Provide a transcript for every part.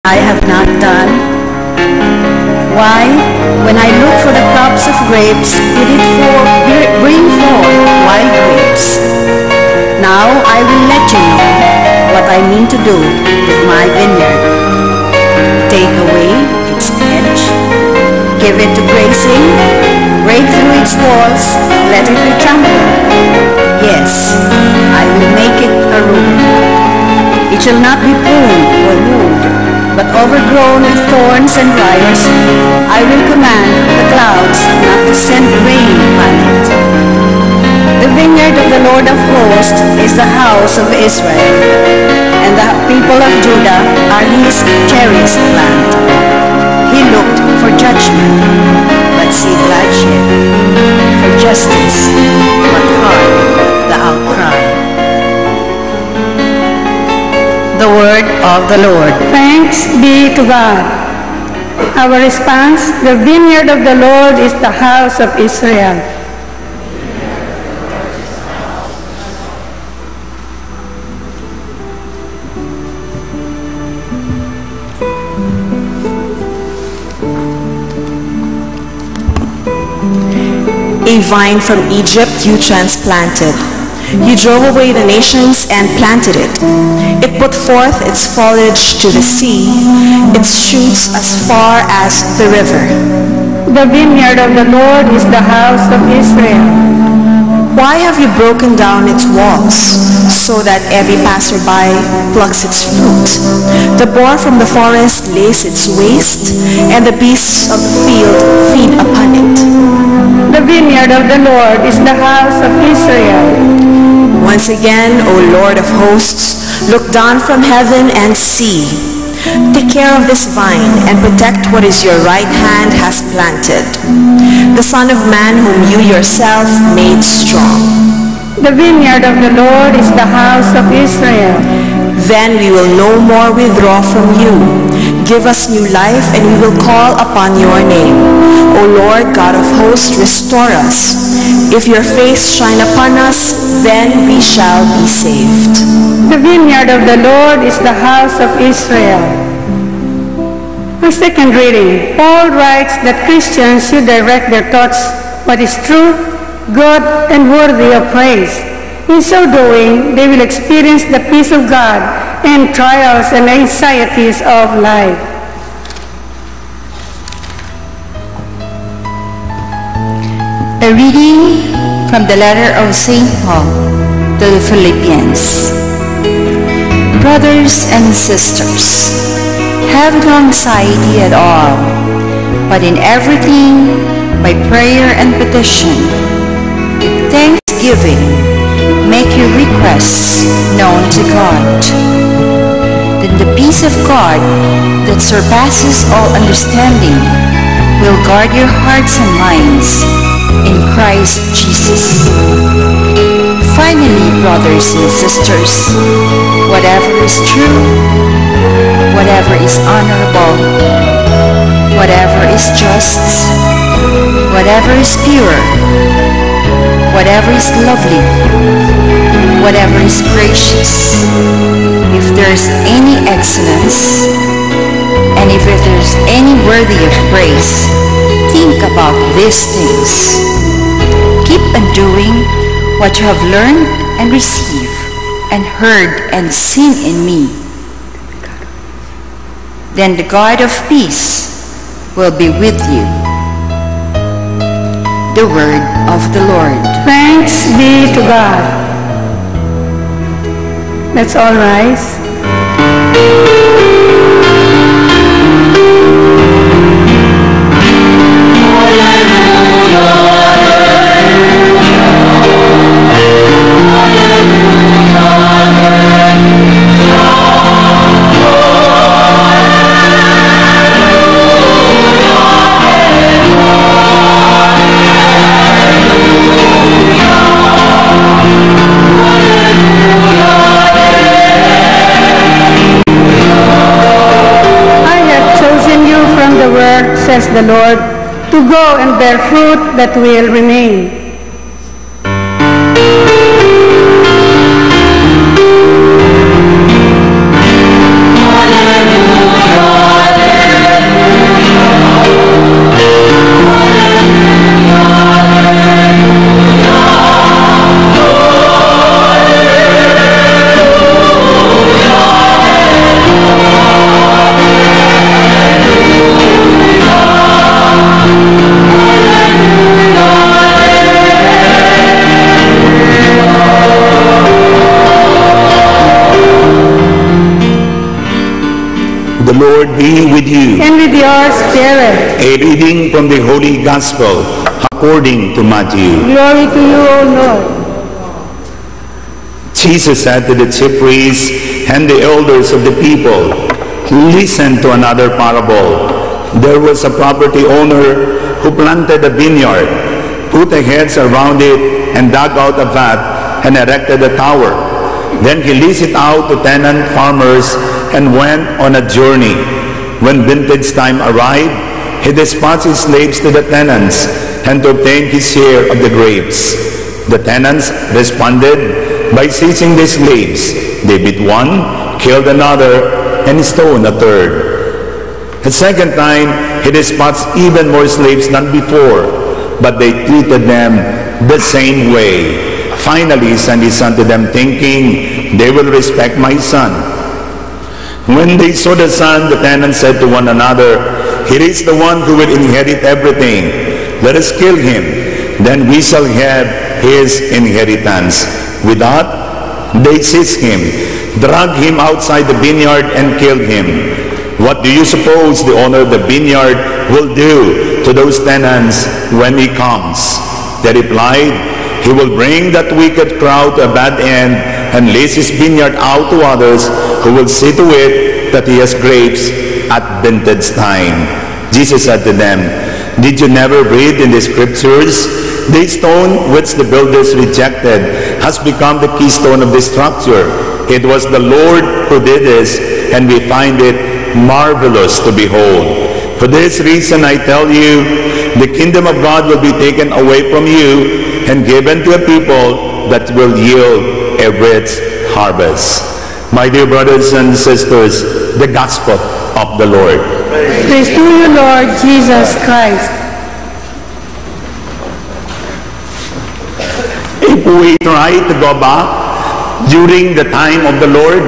I have not done? Why, when I looked for the crops of grapes, it did bring forth wild grapes. Now I will let you know what I mean to do with my vineyard. Take away its edge, give it to grazing, break through its walls, let it be trampled. Yes, I will make it a ruin. It shall not be pruned or wooed, but overgrown with thorns and briars. I will command the clouds not to send rain upon it. The vineyard of the Lord of hosts is the house of Israel, and the people of Judah are his cherished land. He looked for judgment, but see bloodshed; for justice, but heard the outcry. The word of the Lord. Thanks be to God. Our response: the vineyard of the Lord is the house of Israel. A vine from Egypt you transplanted. You drove away the nations and planted it. It put forth its foliage to the sea, its shoots as far as the river. The vineyard of the Lord is the house of Israel. Why have you broken down its walls, so that every passerby plucks its fruit? The boar from the forest lays its waste, and the beasts of the field feed upon it. The vineyard of the Lord is the house of Israel. Once again, O Lord of hosts, look down from heaven and see. Take care of this vine and protect what is your right hand has planted, the Son of Man whom you yourself made strong. The vineyard of the Lord is the house of Israel. Then we will no more withdraw from you. Give us new life, and we will call upon your name. O Lord God of hosts, restore us. If your face shine upon us, then we shall be saved. The vineyard of the Lord is the house of Israel. Our second reading. Paul writes that Christians should direct their thoughts what is true, good, and worthy of praise. In so doing, they will experience the peace of God and trials and anxieties of life. A reading from the letter of St. Paul to the Philippians. Brothers and sisters, have no anxiety at all, but in everything, by prayer and petition, with thanksgiving, make your requests known to God. Then the peace of God that surpasses all understanding will guard your hearts and minds in Christ Jesus. Finally, brothers and sisters, whatever is true, whatever is honorable, whatever is just, whatever is pure, whatever is lovely, whatever is gracious, if there is any excellence, and if there is any worthy of praise, think about these things. Keep on doing what you have learned and received and heard and seen in me. Then the God of peace will be with you. The word of the Lord. Thanks be to God. Let's all rise. Says the Lord, to go and bear fruit that will remain. Hallelujah. The Lord be with you. And with your spirit. A reading from the Holy Gospel according to Matthew. Glory to you, O Lord. Jesus said to the chief priests and the elders of the people, "Listen to another parable. There was a property owner who planted a vineyard, put a hedge around it, and dug out a vat and erected a tower. Then he leased it out to tenant farmers and went on a journey. When vintage time arrived, he dispatched his slaves to the tenants and to obtain his share of the grapes. The tenants responded by seizing the slaves. They beat one, killed another, and stoned a third. The second time, he dispatched even more slaves than before, but they treated them the same way. Finally, he sent his son to them, thinking, they will respect my son. When they saw the son, the tenants said to one another, here is the one who will inherit everything. Let us kill him, then we shall have his inheritance." With that, they seized him, dragged him outside the vineyard, and killed him. "What do you suppose the owner of the vineyard will do to those tenants when he comes?" They replied, "He will bring that wicked crowd to a bad end and lease his vineyard out to others who will see to it that he has grapes at vintage time." Jesus said to them, "Did you never read in the scriptures, the stone which the builders rejected has become the keystone of the structure? It was the Lord who did this, and we find it marvelous to behold. For this reason I tell you, the kingdom of God will be taken away from you and given to a people that will yield a rich harvest." My dear brothers and sisters, the gospel of the Lord. Praise to you, Lord Jesus Christ. If we try to go back during the time of the Lord,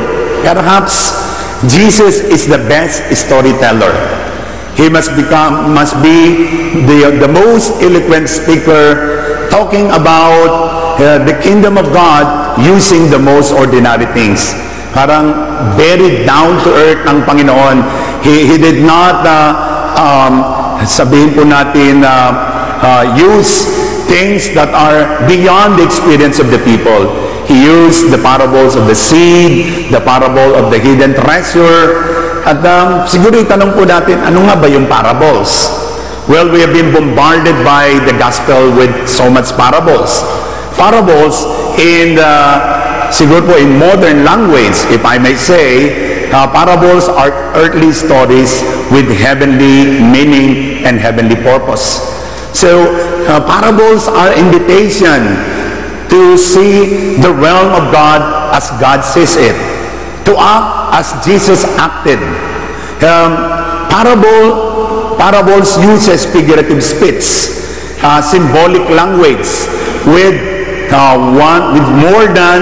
perhaps Jesus is the best storyteller. He must be the most eloquent speaker, talking about the kingdom of God using the most ordinary things. Parang very down to earth ang Panginoon. He did not sabihin po natin use things that are beyond the experience of the people. He used the parables of the seed, the parable of the hidden treasure. At siguro itanong po natin, ano nga ba yung parables? Well, we have been bombarded by the gospel with so much parables. Parables siguro po in modern language, if I may say, parables are earthly stories with heavenly meaning and heavenly purpose. So, parables are invitation to see the realm of God as God sees it, to act as Jesus acted. Parables uses figurative speech, symbolic language with more than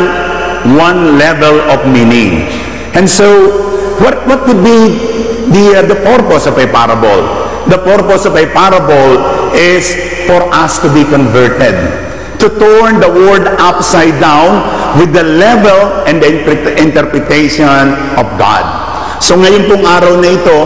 one level of meaning. And so, what would be the purpose of a parable? The purpose of a parable is for us to be converted, to turn the word upside down with the level and the interpretation of God. So ngayon pong araw na ito,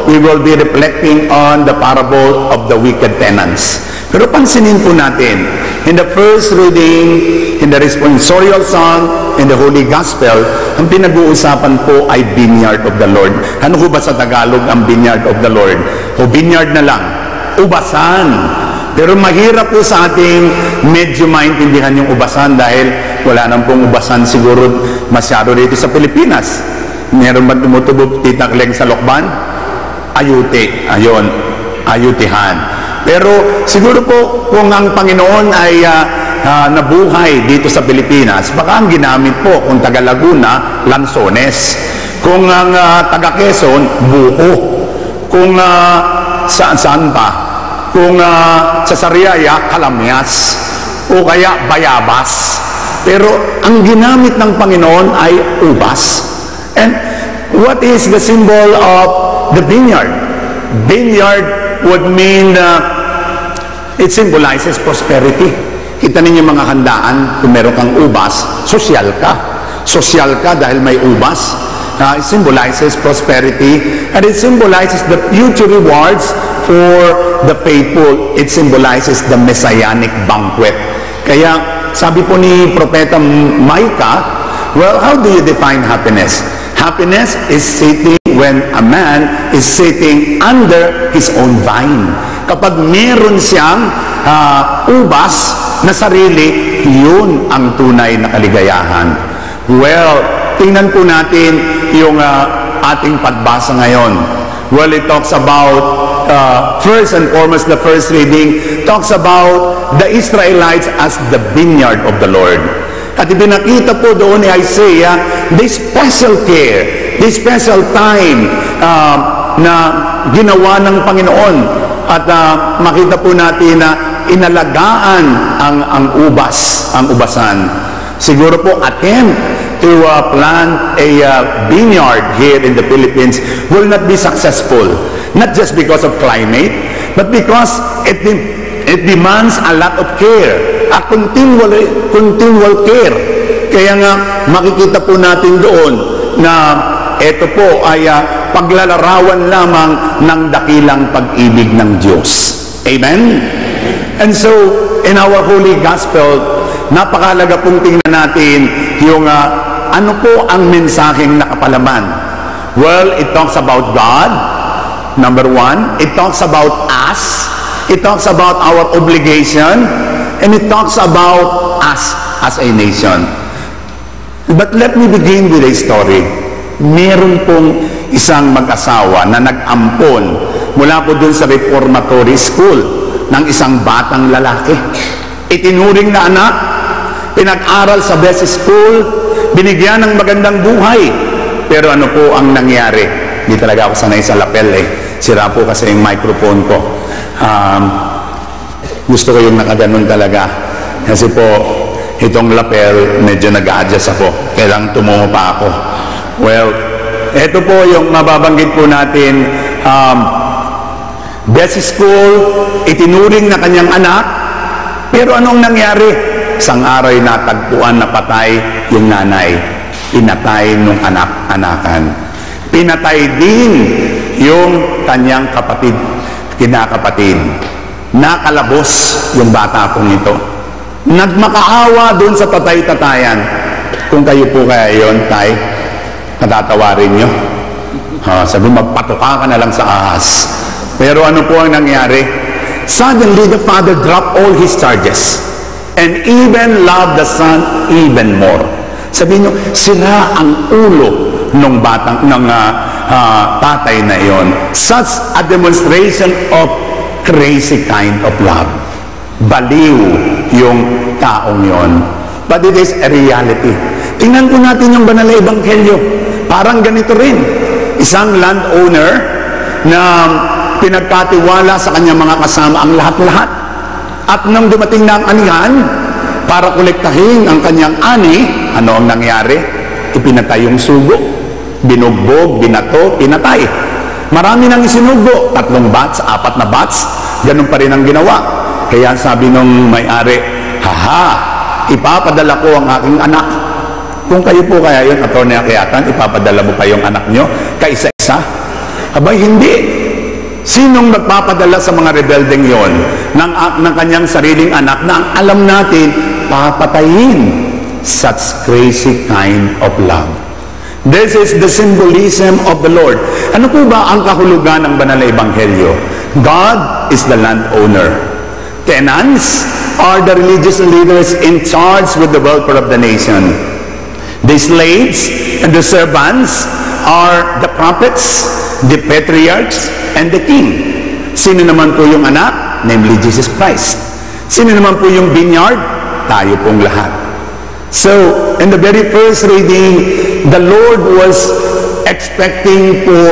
we will be reflecting on the parable of the wicked tenants. Pero pansinin po natin, in the first reading, in the responsorial song, in the Holy Gospel, ang pinag-uusapan po ay vineyard of the Lord. Ano ho ba sa Tagalog ang vineyard of the Lord? O vineyard na lang, ubasan. Pero mahirap po sa ating medyo maintindihan yung ubasan dahil wala nang pong ubasan siguro masyado dito sa Pilipinas. Meron ba tumutubog titakleng sa lokban? Ayuti. Ayon, ayutihan. Pero siguro po kung ang Panginoon ay nabuhay dito sa Pilipinas, baka ang ginamit po kung taga Laguna, lansones. Kung ang taga Quezon, buko. Kung saan pa? Kung sa Sariaya, kalamyas. O kaya bayabas. Pero ang ginamit ng Panginoon ay ubas. And what is the symbol of the vineyard? Vineyard would mean it symbolizes prosperity. Kita ninyo mga handaan, kung meron kang ubas, sosyal ka. Sosyal ka dahil may ubas. it symbolizes prosperity, and it symbolizes the future rewards for the faithful. It symbolizes the messianic banquet. Kaya sabi po ni Propeta Micah, well, how do you define happiness? Happiness is sitting when a man is sitting under his own vine. Kapag meron siyang ubas na sarili, yun ang tunay na kaligayahan. Well, tingnan po natin yung ating pagbasa ngayon. Well, it talks about, first and foremost, the first reading talks about the Israelites as the vineyard of the Lord. At ipinakita po doon ni Isaiah, this special care, this special time na ginawa ng Panginoon. At makita po natin na inalagaan ang ubasan. Siguro po attempt to plant a vineyard here in the Philippines will not be successful. Not just because of climate, but because it demands a lot of care. A continual care. Kaya nga makikita po natin doon na ito po ay paglalarawan lamang ng dakilang pag-ibig ng Diyos. Amen? And so, in our Holy Gospel, napakalaga pong tingnan natin yung ano po ang mensaheng nakapalaman. Well, it talks about God, number one. It talks about us. It talks about our obligation. And it talks about us as a nation. But let me begin with a story. Meron pong isang mag-asawa na nag-ampon mula po dun sa reformatory school ng isang batang lalaki. Itinuring na anak, pinag-aral sa best school, binigyan ng magandang buhay. Pero ano po ang nangyari? Hindi talaga ako sanay sa lapel Sira po kasi yung microphone ko. Gusto ko yung nakaganon talaga. Kasi po, itong lapel, medyo nag-a-adjust ako. Kailangan tumungo pa ako. Well, ito po yung mababanggit po natin. Best school, itinuring na kanyang anak. Pero anong nangyari? Isang araw natagpuan na patay yung nanay. Pinatay nung anak-anakan. Pinatay din yung kanyang kinakapatid. Nakalabos yung bata pong ito. Nagmakaawa doon sa tatay-tatayan. Kung kayo po kaya yun, tay, natatawarin nyo. Sabi, magpatuka ka na lang sa ahas. Pero ano po ang nangyari? Suddenly, the father dropped all his charges and even loved the son even more. Sabi nyo, sira ang ulo ng tatay na iyon. Such a demonstration of crazy kind of love. Baliw yung taong yon. But it is a reality. Tingnan po natin yung banal na ebanghelyo. Parang ganito rin. Isang landowner na pinagkatiwala sa kanyang mga kasama ang lahat-lahat. At nang dumating na ang anihan, para kolektahin ang kanyang ani, ano ang nangyari? Ipinatay yung sugo. Binugbog, binato, pinatay. Marami nang isinugo, 3 bats, 4 na bats, ganun pa rin ang ginawa. Kaya sabi nung may-ari, ipapadala ko ang aking anak. Kung kayo po kaya yun, Atty. Akyatan, ipapadala mo pa yung anak nyo, kaisa-isa? Abay, hindi. Sinong magpapadala sa mga rebeldeng yon ng kanyang sariling anak na ang alam natin, papatayin? Such crazy kind of love. This is the symbolism of the Lord. Ano po ba ang kahulugan ng banal na ebanghelyo? God is the landowner. Tenants are the religious leaders in charge with the welfare of the nation. The slaves and the servants are the prophets, the patriarchs, and the king. Sino naman po yung anak? Namely, Jesus Christ. Sino naman po yung vineyard? Tayo pong lahat. So, in the very first reading, the Lord was expecting for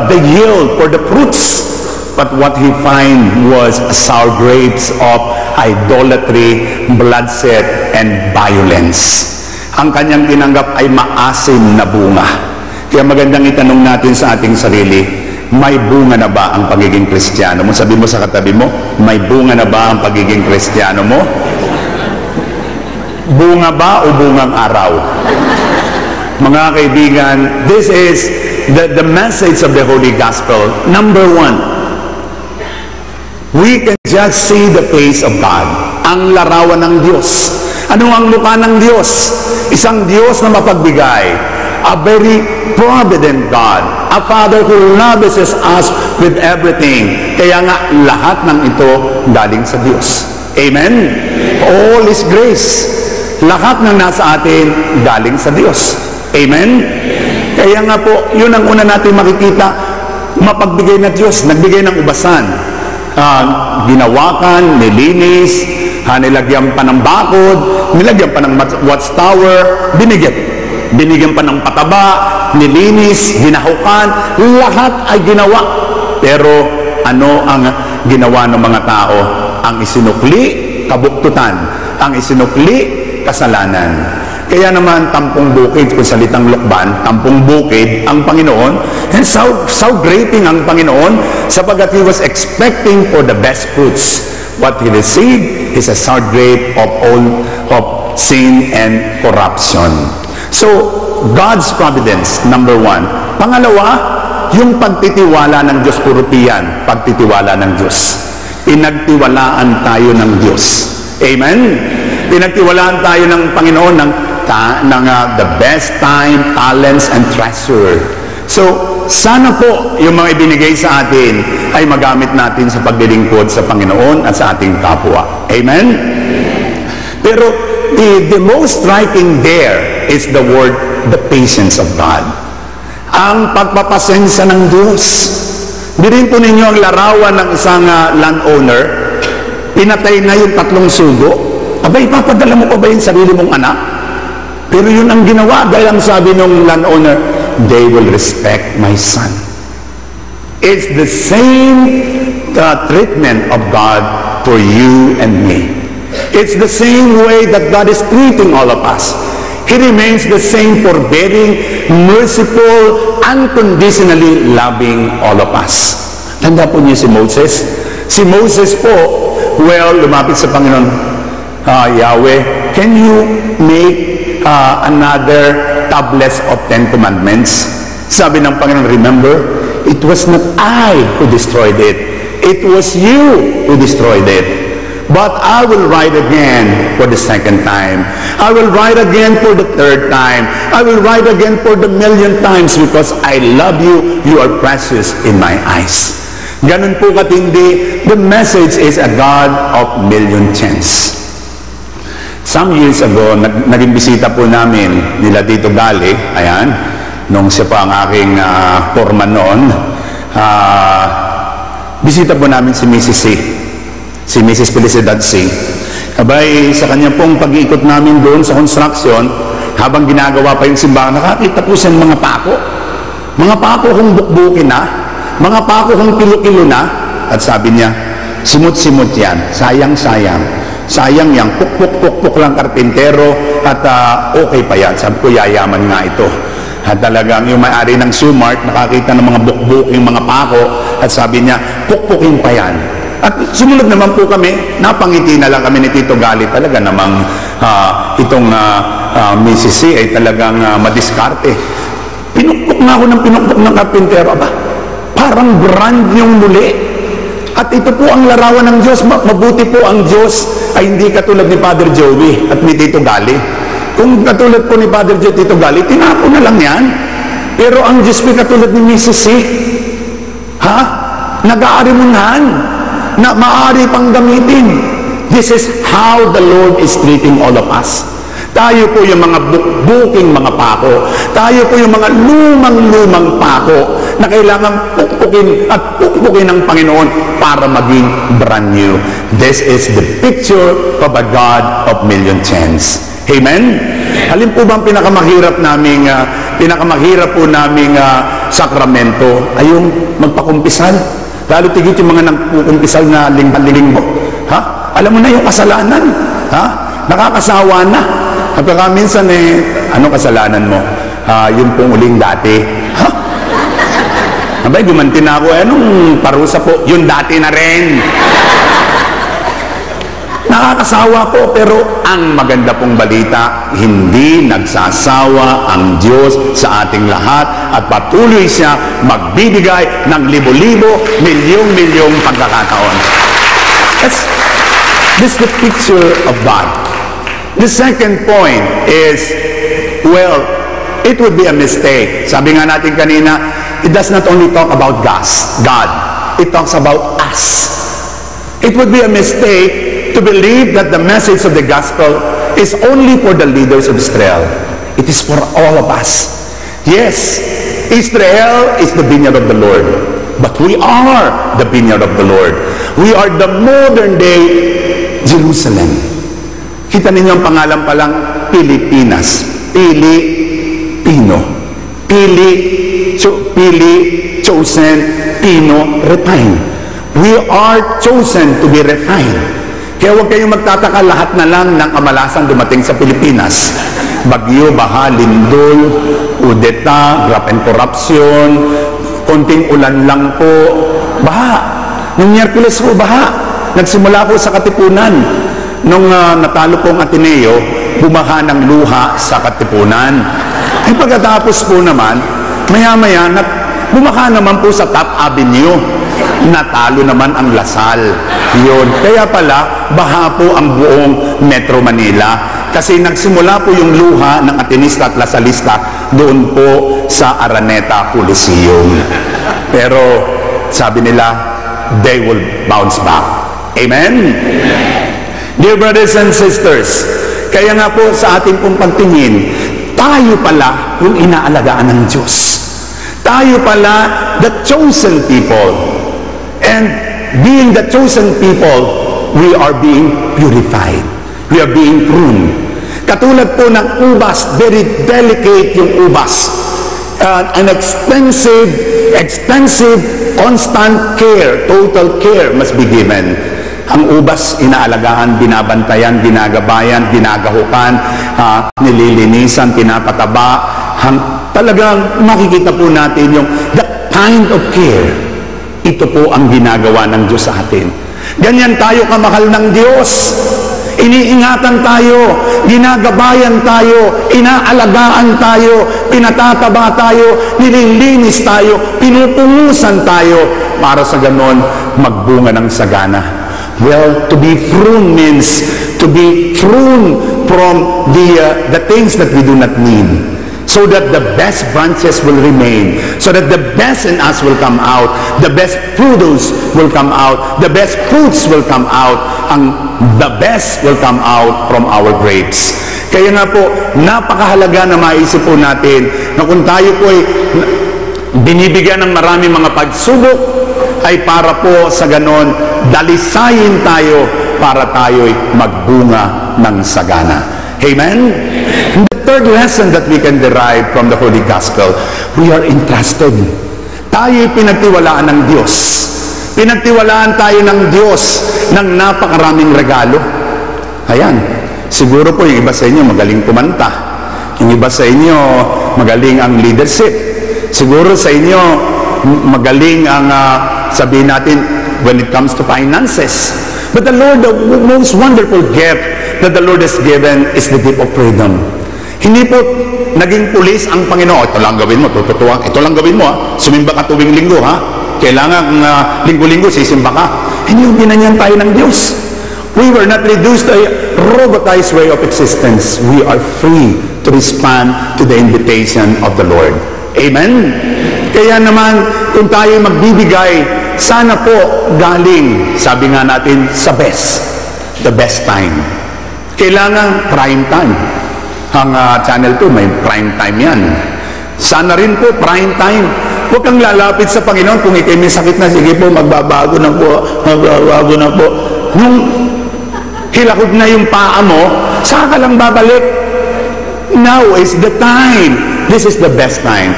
the yield, for the fruits. But what he find was sour grapes of idolatry, bloodshed, and violence. Ang kanyang tinanggap ay maasim na bunga. Kaya magandang itanong natin sa ating sarili, may bunga na ba ang pagiging Kristiyano mo? Sabi mo sa katabi mo, may bunga na ba ang pagiging Kristiyano mo? Bunga ba o bungang araw? Mga kaibigan, this is the message of the Holy Gospel. Number one, we can just see the face of God. Ang larawan ng Diyos. Ano ang mukha ng Diyos? Isang Diyos na mapagbigay. A very provident God. A Father who loves us with everything. Kaya nga, lahat ng ito galing sa Diyos. Amen? All is grace. Lahat ng nasa atin galing sa Diyos. Amen? Kaya nga po, yun ang una natin makikita, mapagbigay na Diyos, nagbigay ng ubasan. Ginawakan, nilinis, nilagyan pa ng bakod, nilagyan pa ng watchtower, binigyan pa ng pataba, nilinis, ginahukan, lahat ay ginawa. Pero ano ang ginawa ng mga tao? Ang isinukli, kabuktutan. Ang isinukli, kasalanan. Kaya naman, tampong bukid, kung salitang Lukban, tampong bukid ang Panginoon. And so grating ang Panginoon, sapagat He was expecting for the best fruits. What He received is a sour grape of all of sin and corruption. So, God's providence, number one. Pangalawa, yung pagtitiwala ng Diyos, puro piyan, pagtitiwala ng Diyos. Pinagtiwalaan tayo ng Diyos. Amen? Pinagtiwalaan tayo ng Panginoon ng the best time, talents, and treasure. So, sana po yung mga ibinigay sa atin ay magamit natin sa paglilingkod sa Panginoon at sa ating kapwa. Amen? Pero, the most striking there is the word, the patience of God. Ang pagpapasensya ng Diyos. Dirin po ninyo ang larawan ng isang landowner, pinatay na yung 3 sugo. Abay, papadala mo pa ba yung sarili mong anak? Pero yun ang ginawa dahil ang sabi ng landowner, they will respect my son. It's the same treatment of God for you and me. It's the same way that God is treating all of us. He remains the same, forbearing, merciful, unconditionally loving all of us. Tanda po niyo si Moses? Si Moses po, lumapit sa Panginoon, Yahweh, can you make another tablets of 10 commandments? Sabi ng Panginoon, remember, it was not I who destroyed it. It was you who destroyed it. But I will write again for the 2nd time. I will write again for the 3rd time. I will write again for the 1,000,000th times because I love you. You are precious in my eyes. Ganun po katindi. The message is a God of 1,000,000 chance. Some years ago, naging bisita po namin nila Tito Gali, ayan, nung siya pa ang aking foreman noon, bisita po namin si Mrs. C. Si Mrs. Felicidad C. Abay, sa kanya pong pag-iikot namin doon sa construction, habang ginagawa pa yung simbahan, nakakita po siya ng mga pako. Mga pako kung bukbukin na, mga pako kung kilo-kilo na, at sabi niya, simut-simut yan, sayang-sayang. Sayang yan, puk-puk-puk-puk lang karpintero at okay pa yan. Sabi ko, yayaman nga ito. At talagang yung may-ari ng Sumart, nakakita ng mga bukbuking mga pako at sabi niya, puk-pukin pa yan. At sumunod naman po kami, napangiti na lang kami ni Tito Gali. Talaga namang itong Mrs. C ay talagang madiskarte. Pinukpok nga ako ng pinukpok ng karpintero. Aba, parang brand yung muli. At ito po ang larawan ng Diyos. Mabuti po ang Diyos ay hindi katulad ni Father Joey at ni Tito Gali. Kung katulad po ni Father Joey, Tito Gali, tinapo na lang yan. Pero ang Diyos po katulad ni Mrs. C. Nag-aarimunan na maaari pang gamitin. This is how the Lord is treating all of us. Tayo po yung mga bukbuking mga pako. Tayo po yung mga lumang-lumang pako na kailangan pukpukin at pukpukin ng Panginoon para maging brand new. This is the picture of a God of 1,000,000 chance. Amen? Alin po bang pinakamahirap po naming sakramento ay yung magpakumpisal? Lalo tigit yung mga nagpukumpisal na linggo. Alam mo na yung kasalanan. Nakakasawa na. Kapag minsan anong kasalanan mo? Yung pong uling dati. Abay, gumanti na ako. Anong parusa po? Yung dati na rin. Nakakasawa po, pero ang maganda pong balita, hindi nagsasawa ang Diyos sa ating lahat at patuloy siya magbibigay ng libo-libo, milyong-milyong pagkakataon. This is the picture of God. The second point is, well, it would be a mistake. Sabi nga natin kanina, it does not only talk about God. It talks about us. It would be a mistake to believe that the message of the gospel is only for the leaders of Israel. It is for all of us. Yes, Israel is the vineyard of the Lord, but we are the vineyard of the Lord. We are the modern day Jerusalem. Kita ninyo ang pangalan pa lang, Pilipinas. Pilipino. Pili, chosen, Pino, refined. We are chosen to be refined. Kaya huwag kayong magtataka, lahat na lang ng kamalasan dumating sa Pilipinas. Bagyo, baha, lindol, kudeta, graft and corruption, konting ulan lang po, baha. Nung Miyerkules po, baha. Nagsimula po sa Katipunan. Nung natalo pong Ateneo, bumaha ng luha sa Katipunan. Ay pagkatapos po naman, maya-maya, bumaha naman po sa Top Avenue. Natalo naman ang Lasal. Yun. Kaya pala, baha po ang buong Metro Manila. Kasi nagsimula po yung luha ng Atenista at Lasalista doon po sa Araneta Coliseum. Pero sabi nila, they will bounce back. Amen? Dear brothers and sisters, kaya nga po sa ating pong pagtingin, tayo pala yung inaalagaan ng Diyos. Tayo pala the chosen people. And being the chosen people, we are being purified. We are being pruned. Katulad po ng ubas, very delicate yung ubas. An extensive, constant care, total care must be given. Ang ubas, inaalagaan, binabantayan, ginagabayan, ginagahukan, nililinisan, pinapataba. Talagang makikita po natin yung that kind of care. Ito po ang ginagawa ng Diyos sa atin. Ganyan tayo kamahal ng Diyos. Iniingatan tayo, ginagabayan tayo, inaalagaan tayo, pinatataba tayo, nililinis tayo, pinupungusan tayo para sa ganon magbunga ng sagana. Well, to be pruned means to be pruned from the things that we do not need, so that the best branches will remain, so that the best in us will come out, the best produce will come out, the best fruits will come out, and the best will come out from our grapes. Kaya nga po, napakahalaga na maisip po natin na kung tayo po ay binibigyan ng maraming mga pagsubok, ay para po sa ganon, dalisayin tayo para tayo'y magbunga ng sagana. Amen? The third lesson that we can derive from the Holy Gospel, we are entrusted. Tayo'y pinagtiwalaan ng Diyos. Pinagtiwalaan tayo ng Diyos ng napakaraming regalo. Ayan, siguro po yung iba sa inyo magaling kumanta. Yung iba sa inyo magaling ang leadership. Siguro sa inyo magaling ang sabihin natin when it comes to finances. But the Lord, the most wonderful gift that the Lord has given is the gift of freedom. Hindi po naging pulis ang Panginoon. Ito lang gawin mo, tututuwa. Ito lang gawin mo, ha? Sumimba ka tuwing linggo, ha? Kailangan linggo-linggo sisimba ka. Hindi yung ginanyan tayo ng Diyos. We were not reduced to a robotized way of existence. We are free to respond to the invitation of the Lord. Amen? Kaya naman, kung tayo magbibigay, sana po galing, sabi nga natin, sa best. The best time. Kailangan prime time. Ang Channel 2, may prime time yan. Sana rin po, prime time. Huwag kang lalapit sa Panginoon kung ikaw may sakit na, sige po, magbabago na po, magbabago na po. Nung hilakod na yung paa mo, saka ka lang babalik. Now is the time. This is the best time.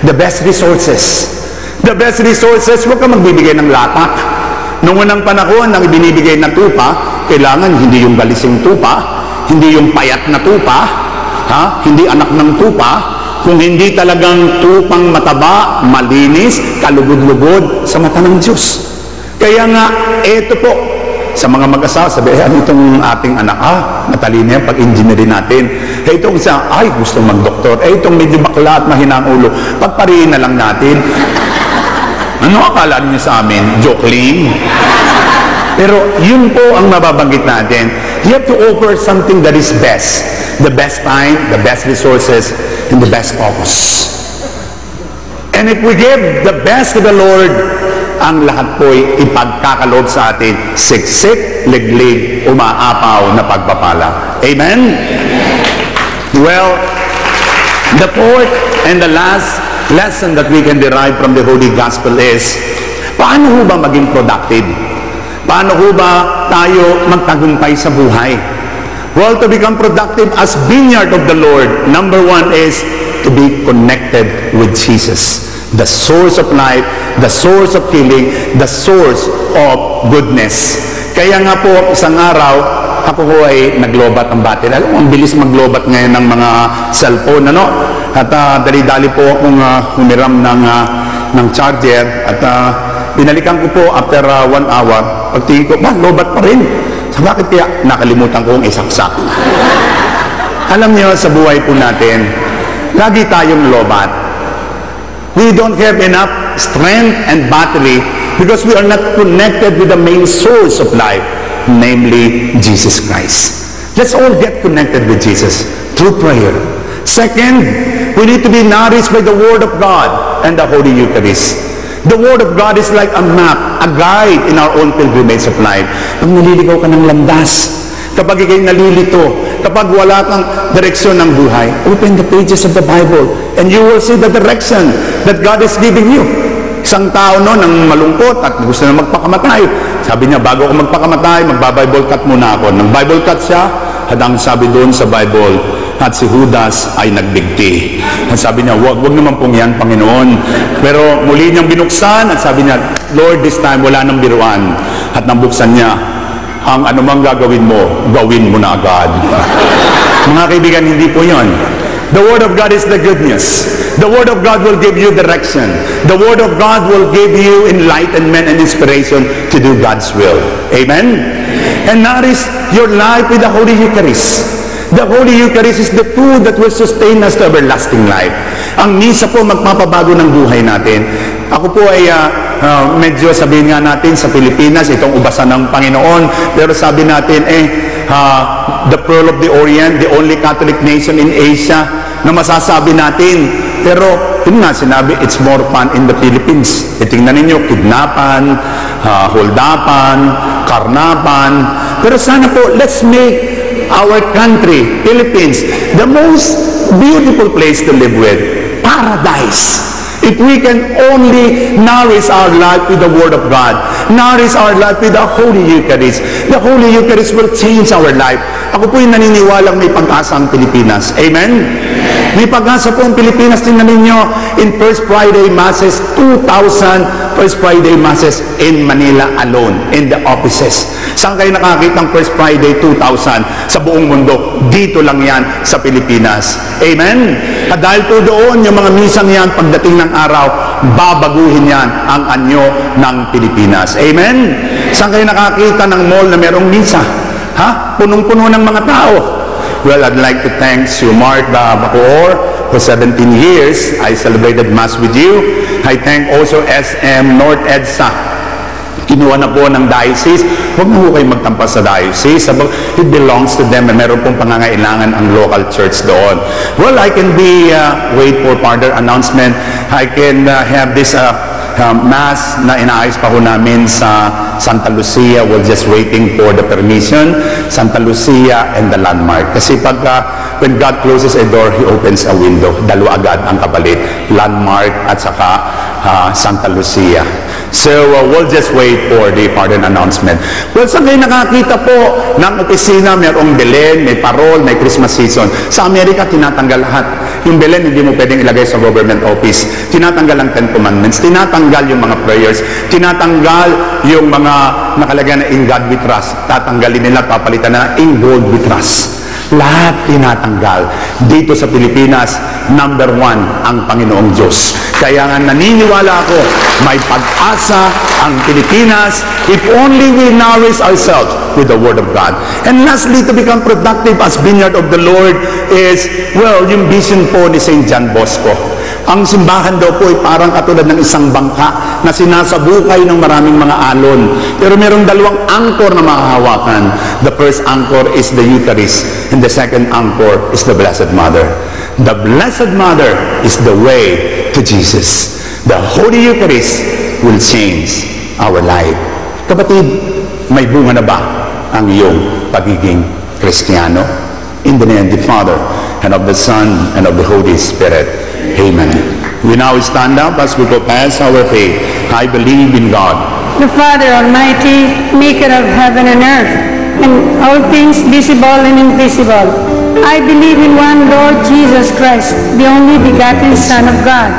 The best resources. The best resources, huwag kang magbibigay ng latak. Noong unang panahon, ang ibinibigay na tupa, kailangan hindi yung galising tupa, hindi yung payat na tupa, hindi anak ng tupa, kung hindi talagang tupang mataba, malinis, kalugod-lugod sa mata ng Diyos. Kaya nga, eto po, sa mga mag-asawa, sabi, ano itong ating anak? Matalino yan, pag-engineerin natin. Itong isa, ay, gusto mag-doktor. Itong medyo bakla at mahina ang ulo. Pagpariin na lang natin. Ano akala niyo sa amin? Jokeling? Pero yun po ang mababanggit natin. You have to offer something that is best. The best time, the best resources, and the best focus. And if we give the best to the Lord, ang lahat po'y ipagkakaloob sa atin, siksik, liglig, umaapaw na pagpapala. Amen? Well, the fourth and the last lesson that we can derive from the Holy Gospel is, paano ho ba maging productive? Paano ho ba tayo magtagumpay sa buhay? Well, to become productive as vineyard of the Lord, number one is to be connected with Jesus. The source of life, the source of healing, the source of goodness. Kaya nga po, isang araw, ako ho ay naglobat ang battery. Alam mo, ang bilis maglobat ngayon ng mga cellphone, ano? At dali-dali po akong humiram ng charger at binalikan ko po after 1 hour. Pagtingin ko, lobat pa rin. So, bakit kaya nakalimutan kong isaksak? Alam niyo, sa buhay po natin, lagi tayong lobat. We don't have enough strength and battery because we are not connected with the main source of life, namely Jesus Christ. Let's all get connected with Jesus through prayer. Second, we need to be nourished by the Word of God and the Holy Eucharist. The Word of God is like a map, a guide in our own pilgrimage of life. Pag naliligaw ka ng landas, kapag ikay nalilito, kapag wala kang direksyon ng buhay, open the pages of the Bible and you will see the direction that God is giving you. Isang tao no, nang malungkot at gusto na magpakamatay. Sabi niya, bago ako magpakamatay, magba-Bible cut muna ako. Nang Bible cut siya, at ang sabi doon sa Bible, at si Judas ay nagbigti. At sabi niya, wag naman pong yan, Panginoon. Pero muli niyang binuksan at sabi niya, Lord, this time wala nang biruan. At nang buksan niya, ang anumang gagawin mo, gawin mo na agad. Mga kaibigan, hindi po yon. The Word of God is the good news. The Word of God will give you direction. The Word of God will give you enlightenment and inspiration to do God's will. Amen? And nourish your life with the Holy Eucharist. The Holy Eucharist is the food that will sustain us to everlasting life. Ang misa po magpapabago ng buhay natin. Ako po ay medyo sabihin nga natin sa Pilipinas, itong ubasan ng Panginoon. Pero sabi natin, the Pearl of the Orient, the only Catholic nation in Asia na masasabi natin. Pero, yun nga sinabi, it's more fun in the Philippines. Tingnan ninyo, kidnapan, holdapan, karnapan. Pero sana po, let's make our country, Philippines, the most beautiful place to live with. Paradise. If we can only nourish our life with the Word of God, nourish our life with the Holy Eucharist, the Holy Eucharist will change our life. Ako po yung naniniwalang may pag-asa ang Pilipinas. Amen? May pag-asa po ang Pilipinas. Tingnan ninyo, in First Friday Masses, 2,000 First Friday Masses in Manila alone, in the offices. Saan kayo nakakita ng First Friday 2,000 sa buong mundo? Dito lang yan sa Pilipinas. Amen? At dahil po doon, yung mga misang yan, pagdating ng araw, babaguhin yan ang anyo ng Pilipinas. Amen? Saan kayo nakakita ng mall na merong misa? Ha? Punong-puno ng mga tao. Well, I'd like to thank Sumart Bacoor for 17 years. I celebrated Mass with you. I thank also SM North EDSA. Kinuha na po ng diocese. Huwag na po kayo magtampas sa diocese. It belongs to them and meron pong pangangailangan ang local church doon. Well, I can wait for further announcement. I can have this Mass na inaayos pa ho namin sa Santa Lucia. We're just waiting for the permission. Santa Lucia and the Landmark. Kasi when God closes a door, He opens a window. Dalawa agad ang kapalit. Landmark at saka Santa Lucia. So, we'll just wait for the pardon announcement. Well, saan kayo nakakita po ng opisina, mayroong Belen, may parol, may Christmas season. Sa Amerika, tinatanggal lahat. Yung Belen, hindi mo pwedeng ilagay sa government office. Tinatanggal ang 10 Commandments. Tinatanggal yung mga prayers. Tinatanggal yung mga nakalagay na in God we trust. Tatanggalin nila, papalitan na in gold we trust. Lahat tinatanggal. Dito sa Pilipinas, number 1 ang Panginoong Diyos. Kaya nga naniniwala ako, may pag-asa ang Pilipinas if only we nourish ourselves with the Word of God. And lastly, to become productive as vineyard of the Lord is, well, yung vision po ni St. John Bosco. Ang simbahan daw po ay parang katulad ng isang bangka na sinasabukay ng maraming mga alon. Pero merong 2 angkor na makahawakan. The first anchor is the Eucharist, and the second anchor is the Blessed Mother. The Blessed Mother is the way to Jesus. The Holy Eucharist will change our life. Kapatid, may bunga na ba ang iyong pagiging Kristiyano? In the name of the Father, and of the Son, and of the Holy Spirit. Amen. We now stand up as we profess our faith. I believe in God, the Father Almighty, maker of heaven and earth, and all things visible and invisible. I believe in one Lord Jesus Christ, the only begotten Son of God,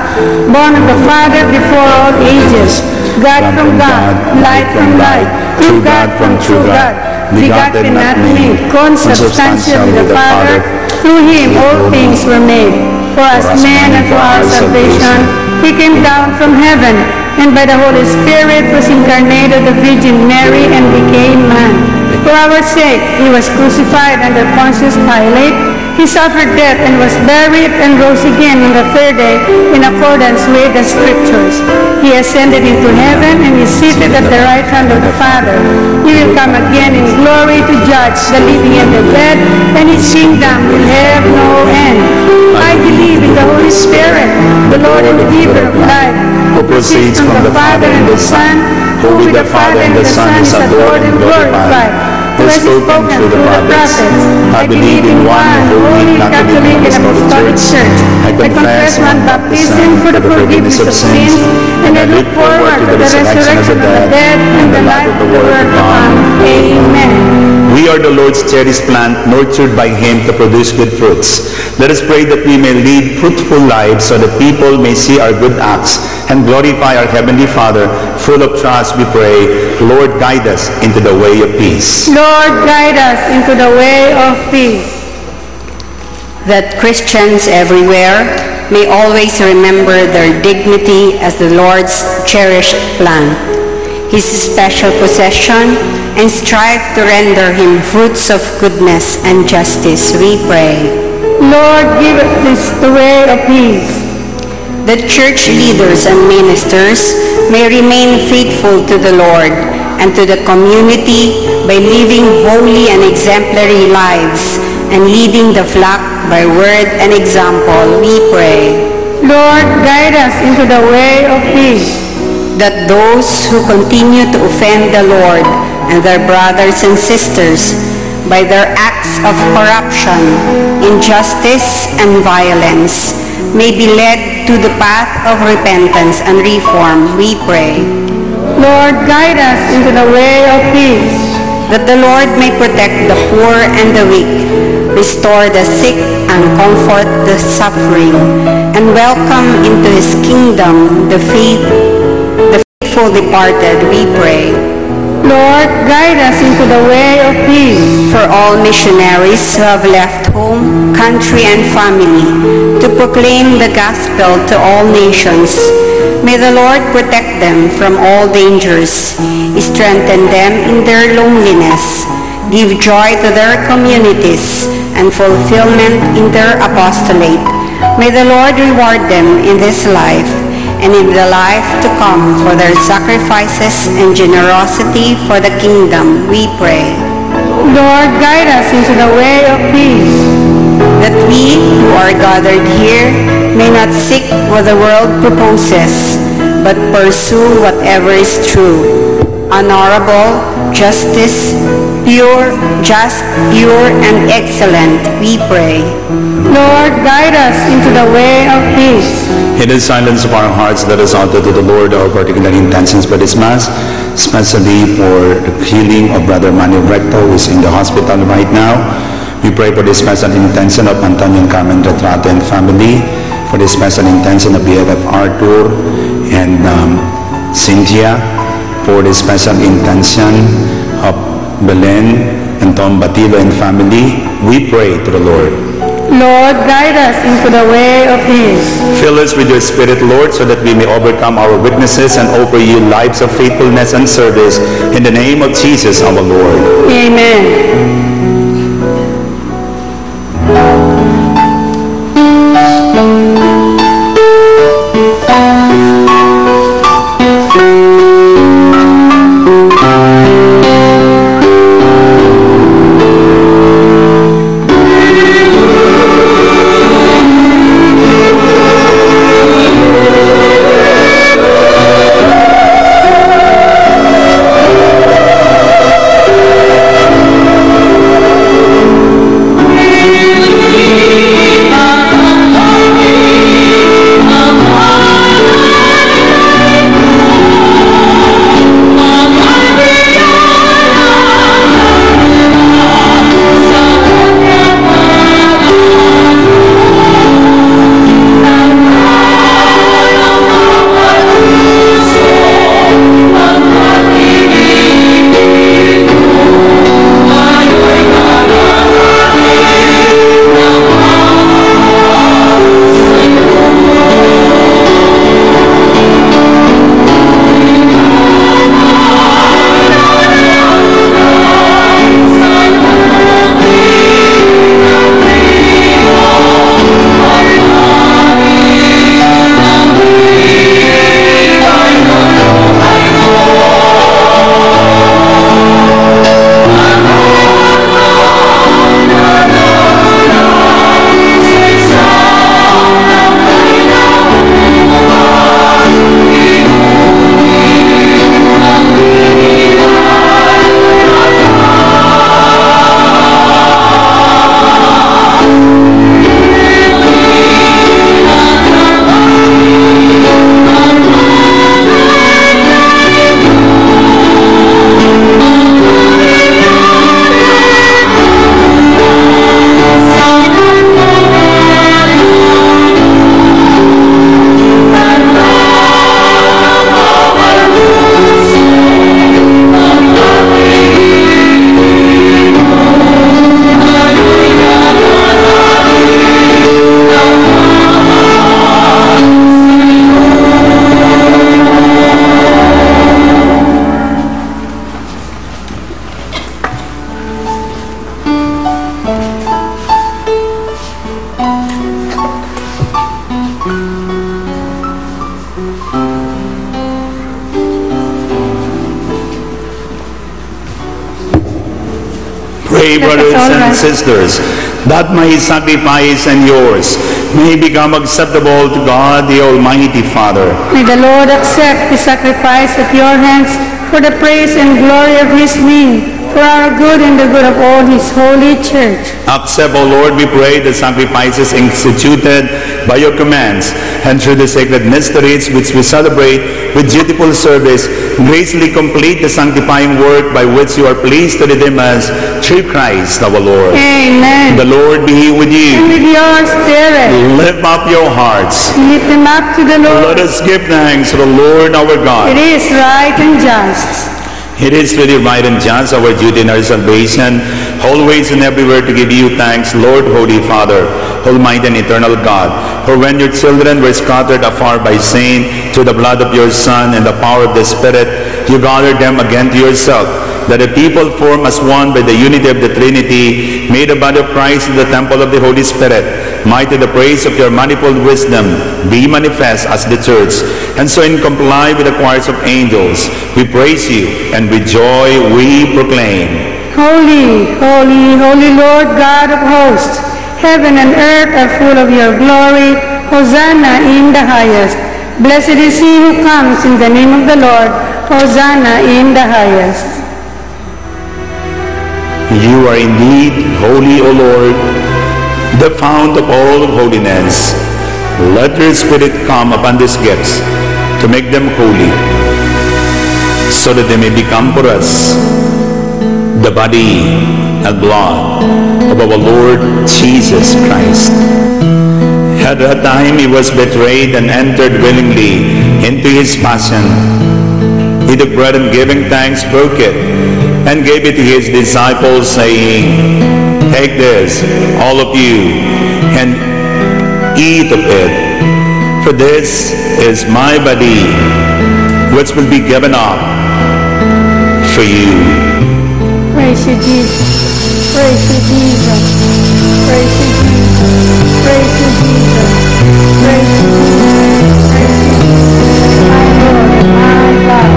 born of the Father before all ages, God from God, light from light, true God from true God, begotten not made, consubstantial with the Father. Through him all things were made. For us men and for our salvation, he came down from heaven, and by the Holy Spirit was incarnated of the Virgin Mary and became man. For our sake, he was crucified under Pontius Pilate. He suffered death and was buried and rose again on the 3rd day in accordance with the Scriptures. He ascended into heaven and is seated at the right hand of the Father. He will come again in glory to judge the living and the dead, and his kingdom will have no end. I believe in the Holy Spirit, the Lord and the giver of life, who proceeds from the Father and the Son, who with the Father and the Son is adored and glorified, who has spoken through the prophets. I believe in one holy Catholic and Apostolic Church. I confess one baptism for the forgiveness of sins, and I look forward to the resurrection of the dead and the life of the world to come. Amen. We are the Lord's cherished plant, nurtured by him to produce good fruits. Let us pray that we may lead fruitful lives so that people may see our good acts and glorify our Heavenly Father. Full of trust, we pray, Lord, guide us into the way of peace. Lord, guide us into the way of peace. That Christians everywhere may always remember their dignity as the Lord's cherished plant, his special possession, and strive to render him fruits of goodness and justice, we pray. Lord, give us the way of peace. That church leaders and ministers may remain faithful to the Lord and to the community by living holy and exemplary lives and leading the flock by word and example, we pray. Lord, guide us into the way of peace. That those who continue to offend the Lord and their brothers and sisters by their acts of corruption, injustice, and violence may be led to the path of repentance and reform, we pray. Lord, guide us into the way of peace. That the Lord may protect the poor and the weak, restore the sick and comfort the suffering, and welcome into his kingdom the faithful departed, we pray. Lord, guide us into the way of peace. For all missionaries who have left home, country, and family to proclaim the gospel to all nations, may the Lord protect them from all dangers, strengthen them in their loneliness, give joy to their communities, and fulfillment in their apostolate. May the Lord reward them in this life and in the life to come for their sacrifices and generosity for the kingdom, we pray. Lord, guide us into the way of peace. That we who are gathered here may not seek what the world proposes, but pursue whatever is true, honorable, just, pure, and excellent, we pray. Lord, guide us into the way of peace. In the silence of our hearts, let us offer to the Lord our particular intentions for this Mass, especially for the healing of Brother Manuel Recto, who is in the hospital right now. We pray for the special intention of Antonio and Carmen Retrato and family, for the special intention of BFF Arthur and Cynthia, for the special intention of Belen and Tom Batilo and family, we pray to the Lord. Lord, guide us into the way of peace. Fill us with your Spirit, Lord, so that we may overcome our weaknesses and offer you lives of faithfulness and service. In the name of Jesus, our Lord. Amen. Pray, brothers and sisters, that my sacrifice and yours may become acceptable to God, the Almighty Father. May the Lord accept the sacrifice at your hands for the praise and glory of his name, for our good and the good of all his holy church. Accept, O Lord, we pray, the sacrifices instituted by your commands, and through the sacred mysteries which we celebrate with dutiful service, graciously complete the sanctifying work by which you are pleased to redeem us through Christ our Lord. Amen. The Lord be with And you. with your spirit, Lift up your hearts. lift them up to the Lord. Let us give thanks to the Lord our God. It is right and just. It is really right and just, our duty and our salvation, always and everywhere to give you thanks, Lord, Holy Father, Almighty and eternal God. For when your children were scattered afar by sin, through the blood of your Son and the power of the Spirit, you gathered them again to yourself, that the people formed as one by the unity of the Trinity, made the body of Christ in the temple of the Holy Spirit, might to the praise of your manifold wisdom be manifest as the church. And so in comply with the choirs of angels, we praise you, and with joy we proclaim. Holy, holy, holy Lord God of hosts, heaven and earth are full of your glory. Hosanna in the highest. Blessed is he who comes in the name of the Lord. Hosanna in the highest. You are indeed holy, O Lord, the fount of all holiness. Let your Spirit come upon these gifts to make them holy, so that they may become for us the body and blood of our Lord Jesus Christ. At that time he was betrayed and entered willingly into his passion. He took bread and giving thanks broke it and gave it to his disciples, saying, "Take this, all of you, and eat of it, for this is my body, which will be given up for you." Praise you, Jesus. Praise you, Jesus. Praise you, Jesus. Praise you, Jesus. Praise you, Jesus. Praise you, Jesus. My Lord, my God.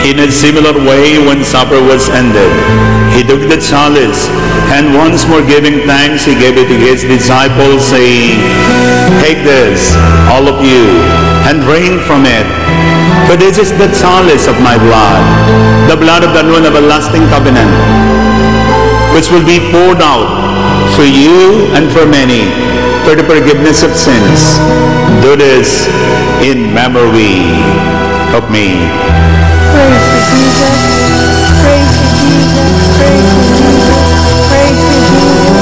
In a similar way, when supper was ended, he took the chalice, and once more giving thanks, he gave it to his disciples, saying, "Take this, all of you, and drink from it. For this is the chalice of my blood, the blood of the new and everlasting covenant, which will be poured out for you and for many for the forgiveness of sins. Do this in memory of me." Praise you, Jesus. Praise you, Jesus. Praise you, Jesus. Praise you, Jesus.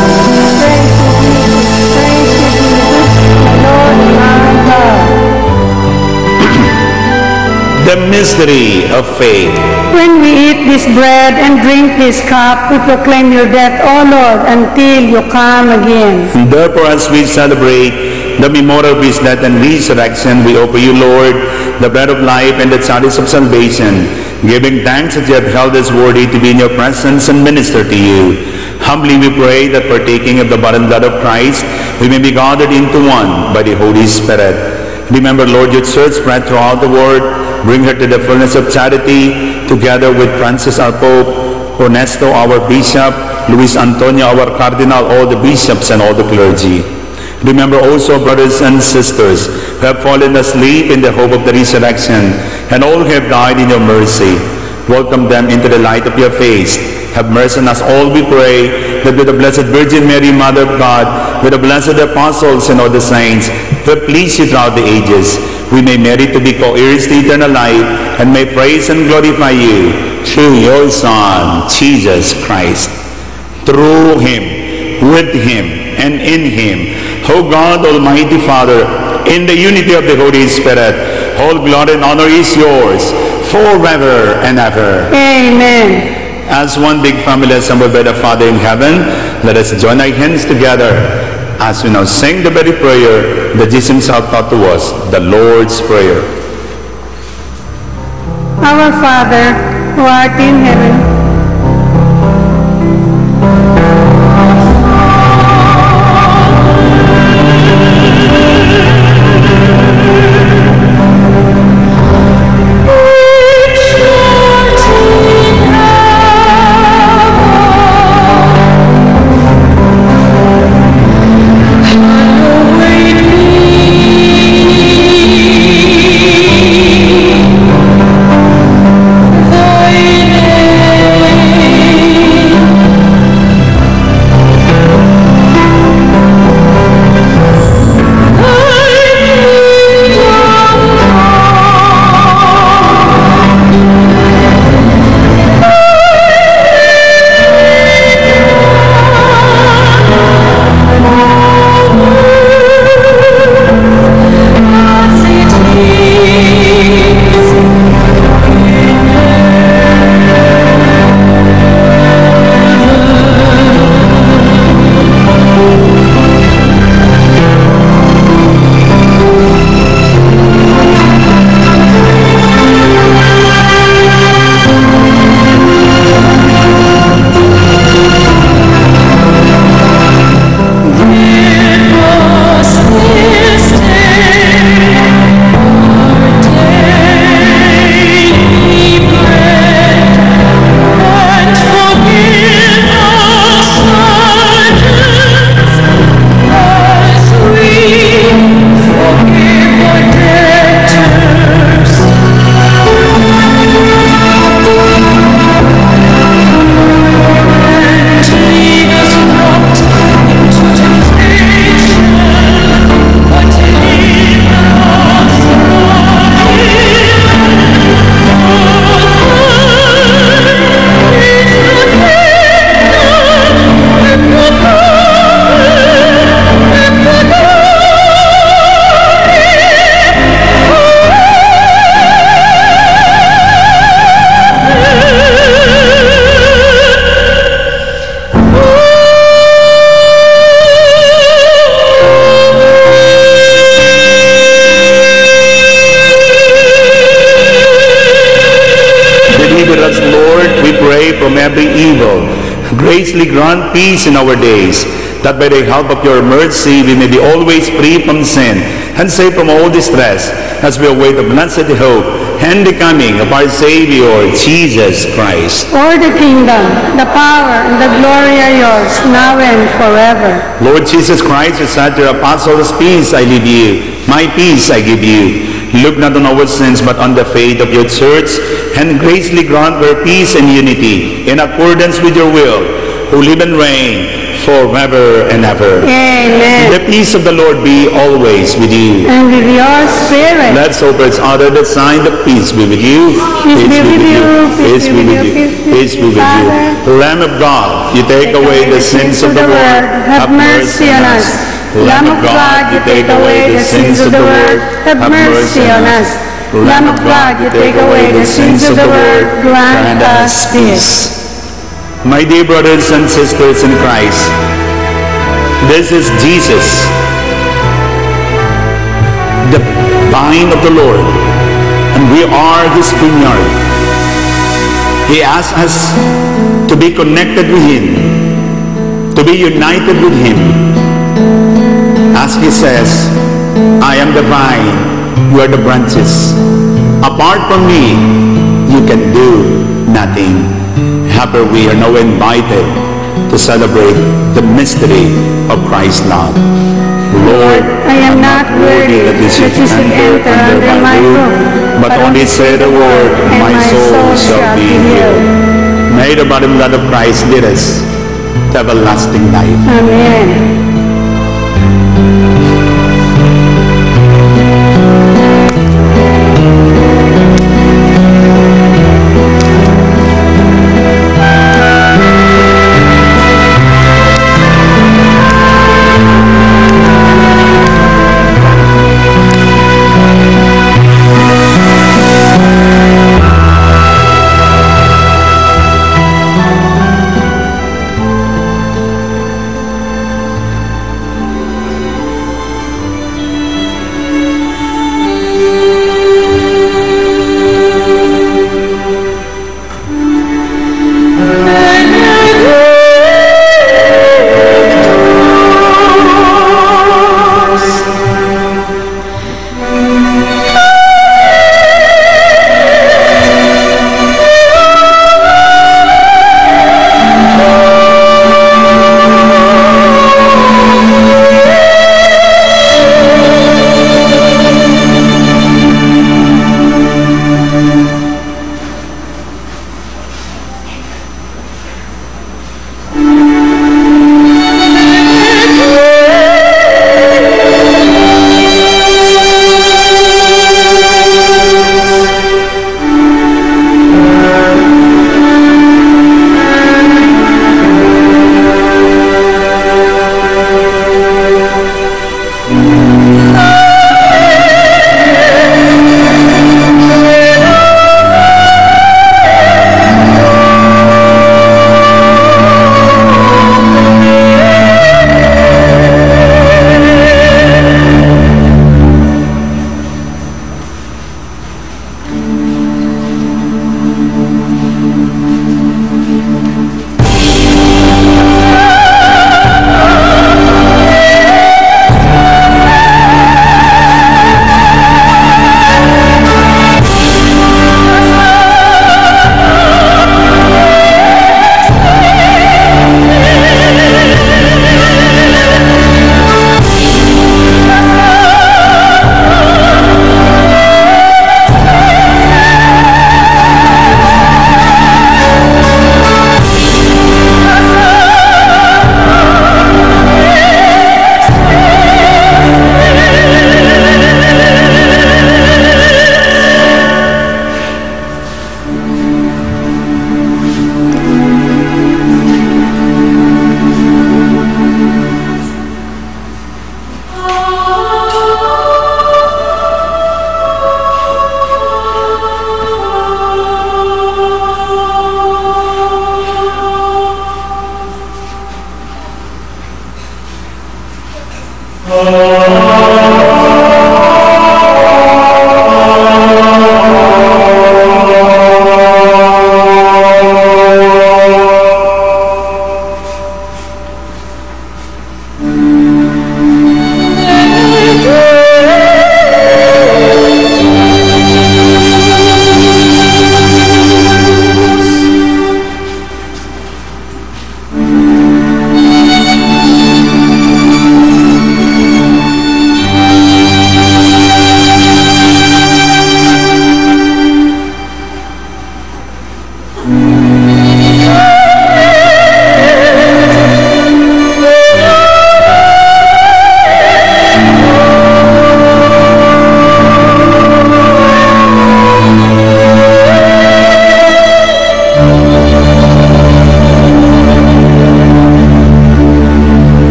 Praise you, Jesus. Praise you, Jesus. My Lord, my God. The mystery of faith. When we eat this bread and drink this cup, we proclaim your death, O Lord, until you come again. Therefore, as we celebrate the memorial of his death and resurrection, we offer you, Lord, the bread of life and the chalice of salvation, giving thanks that you have held us worthy to be in your presence and minister to you. Humbly we pray that partaking of the body and blood of Christ, we may be gathered into one by the Holy Spirit. Remember, Lord, your church spread throughout the world. Bring her to the fullness of charity, together with Francis our Pope, Ernesto our Bishop, Luis Antonio our Cardinal, all the bishops and all the clergy. Remember also brothers and sisters who have fallen asleep in the hope of the resurrection, and all who have died in your mercy. Welcome them into the light of your face. Have mercy on us all, we pray, that with the Blessed Virgin Mary, Mother of God, with the blessed apostles and all the saints, who have pleased you throughout the ages, we may merit to be co-heirs to eternal life, and may praise and glorify you through your Son, Jesus Christ. Through him, with him, and in him, O God, Almighty Father, in the unity of the Holy Spirit, all glory and honor is yours, forever and ever. Amen. As one big family assembled by the Father in heaven, let us join our hands together as we now sing the very prayer that Jesus himself taught to us, the Lord's Prayer. Our Father, who art in heaven, Thy name graciously grant peace in our days, that by the help of your mercy we may be always free from sin and safe from all distress, as we await the blessed hope and the coming of our Savior, Jesus Christ. For the kingdom, the power, and the glory are yours, now and forever. Lord Jesus Christ, you said to your apostles, peace I leave you, my peace I give you. Look not on our sins, but on the faith of your church, and graciously grant her peace and unity, in accordance with your will, who live and reign forever and ever. Amen. The peace of the Lord be always with you. And with your spirit. Let's offer each other the sign of peace be with you. Peace be with you. Peace be with you. Peace be with you. Lamb of God, you take away the sins of the world. Have mercy on us. Lamb of God, you take away the sins of the world. Have mercy on us. Lamb of God, you take away the sins of the world. Grant us peace. My dear brothers and sisters in Christ, this is Jesus, the vine of the Lord, and we are his vineyard. He asks us to be connected with him, to be united with him. As he says, I am the vine, you are the branches. Apart from me, you can do nothing. However, we are now invited to celebrate the mystery of Christ's love. Lord, I am not worthy that you should enter under my roof, but only say the word, and my soul shall be healed. May the body and blood of Christ lead us to everlasting life. Amen.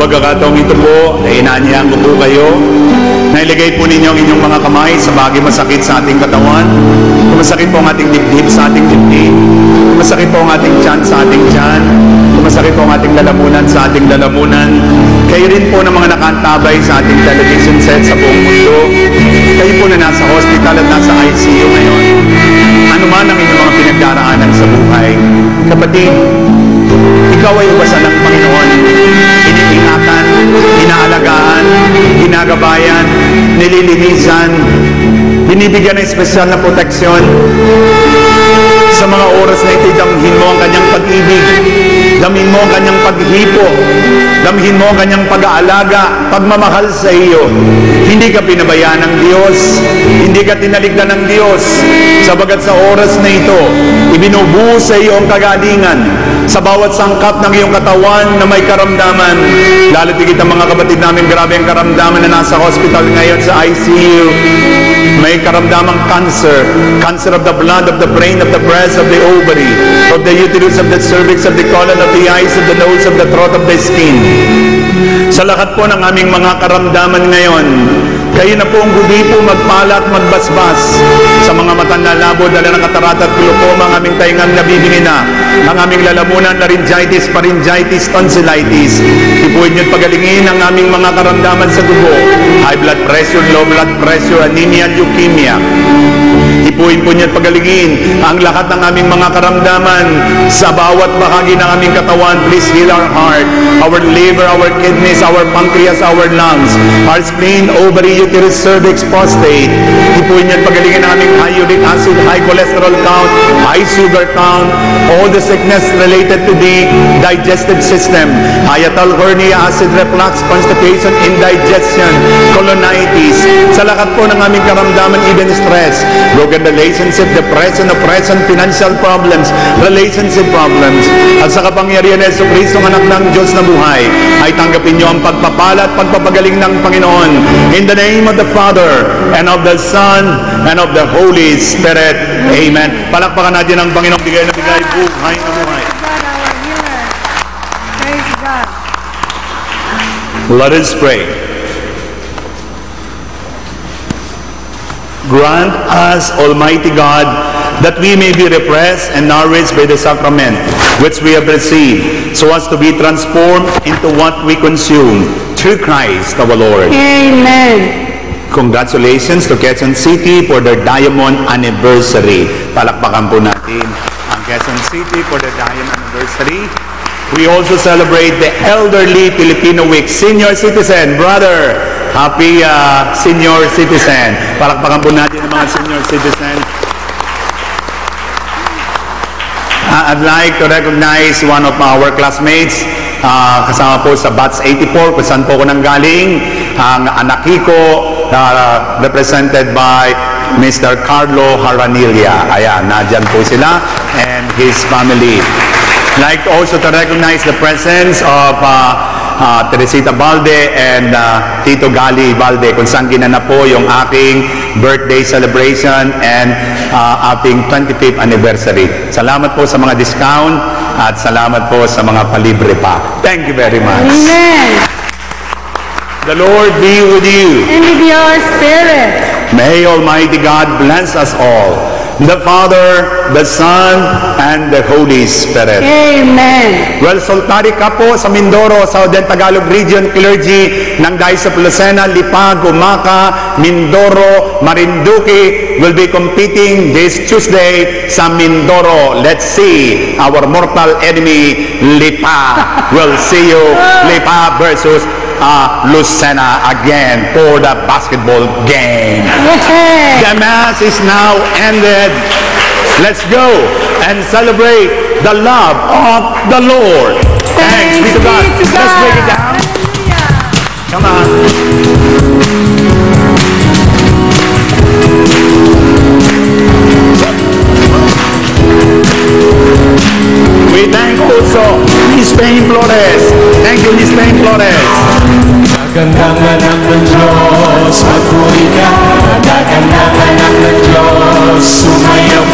pagkakataong ito po, ay inaanyayahan ko po kayo na ilagay po ninyo ang inyong mga kamay sa bagay masakit sa ating katawan. Kung masakit po ang ating dibdib sa ating dibdib, kung masakit po ang ating tiyan sa ating tiyan, kung masakit po ang ating lalamunan sa ating lalamunan, kayo rin po na mga nakantabay sa ating television set sa buong mundo, kayo po na nasa hospital at nasa ICU ngayon, ano man ang inyong mga pinagdaraanan sa buhay, kapatid, ikaw ay ubasan ng Panginoon, iniingatan, inaalagaan, ginagabayan, nililinisan, binibigyan ng espesyal na proteksyon. Sa mga oras na ito, damhin mo ang kanyang pag-ibig, damhin mo ang kanyang paghipo, damhin mo ang kanyang pag-aalaga, pagmamahal sa iyo. Hindi ka pinabayaan ng Diyos, hindi ka tinaligdan ng Diyos, sabagat sa oras na ito, ibinubuhos sa iyo ang kagalingan sa bawat sangkap ng iyong katawan na may karamdaman. Lalo tigit ang mga kapatid namin, grabe ang karamdaman na nasa hospital ngayon sa ICU. May karamdamang cancer, cancer of the blood, of the brain, of the breast, of the ovary, of the uterus, of the cervix, of the colon, of the eyes, of the nose, of the throat, of the skin. Sa lahat po ng aming mga karamdaman ngayon, kayo na po ang gudipo, magpala at magbasbas sa mga mata na labo, dala ng katarata at glaucoma, ang aming taingang nabibingi na, ang aming lalamunan, laryngitis, pharyngitis, tonsillitis. Ipuin niyo at pagalingin ang aming mga karamdaman sa dugo, high blood pressure, low blood pressure, anemia, leukemia. Ipuin po niyo at pagalingin ang lahat ng aming mga karamdaman sa bawat bahagi ng aming katawan. Please heal our heart, our liver, our kidneys, our pancreas, our lungs, our spleen, ovary, uterus, cervix, prostate. Ipuin niyo at pagalingin ang aming high uric acid, high cholesterol count, high sugar count, all the sickness related to the digestive system, hiatal hernia, acid reflux, constipation, indigestion, colonitis. Sa lahat po ng aming karamdaman, even stress, broken relationship, depression, oppression, financial problems, relationship problems. At sa kapangyarihan ng Jesucristo, ang anak ng Diyos na buhay, ay tanggapin niyo ang pagpapala at pagpapagaling ng Panginoon. In the name of the Father, and of the Son, and of the Holy Spirit. Amen. Palakpakan natin ang Panginoon, bigay na bigay, buhay na buhay. Praise God. Let us pray. Grant us, Almighty God, that we may be refreshed and nourished by the sacrament which we have received, so as to be transformed into what we consume, through Christ our Lord. Amen. Congratulations to Quezon City for their Diamond Anniversary. Palakpakan po natin ang Quezon City for the Diamond Anniversary. We also celebrate the Elderly Filipino Week. Senior citizen, brother, happy senior citizen. Palakpakan po natin ang mga senior citizen. I'd like to recognize one of our classmates, kasama po sa Batch 84, kung saan po ako nanggaling, ang anak ko, represented by Mr. Carlo Haranilla. Ayan, nandyan po sila and his family. I'd like also to recognize the presence of Teresita Balde and Tito Gali Balde, kung saan ginanap po yung aking birthday celebration and ating 25th anniversary. Salamat po sa mga discount at salamat po sa mga palibre pa. Thank you very much. Amen. The Lord be with you. And with your spirit. May Almighty God bless us all, the Father, the Son, and the Holy Spirit. Amen. Well, Soltari ka po sa Mindoro, Southern Tagalog Region Clergy ng Diocese of Lucena, Lipa, Gumaca, Mindoro, Marinduque will be competing this Tuesday sa Mindoro. Let's see our mortal enemy, Lipa. We'll see you, Lipa versus Lucena again for the basketball game. Okay. The Mass is now ended. Let's go and celebrate the love of the Lord. Thanks be to God. Let's break it down. Come on. We thank also Miss Spain Flores. Thank you, Miss Spain Flores. Kagandahan ng Diyos, magpuri ka. Kagandahan ng Diyos, sumayaw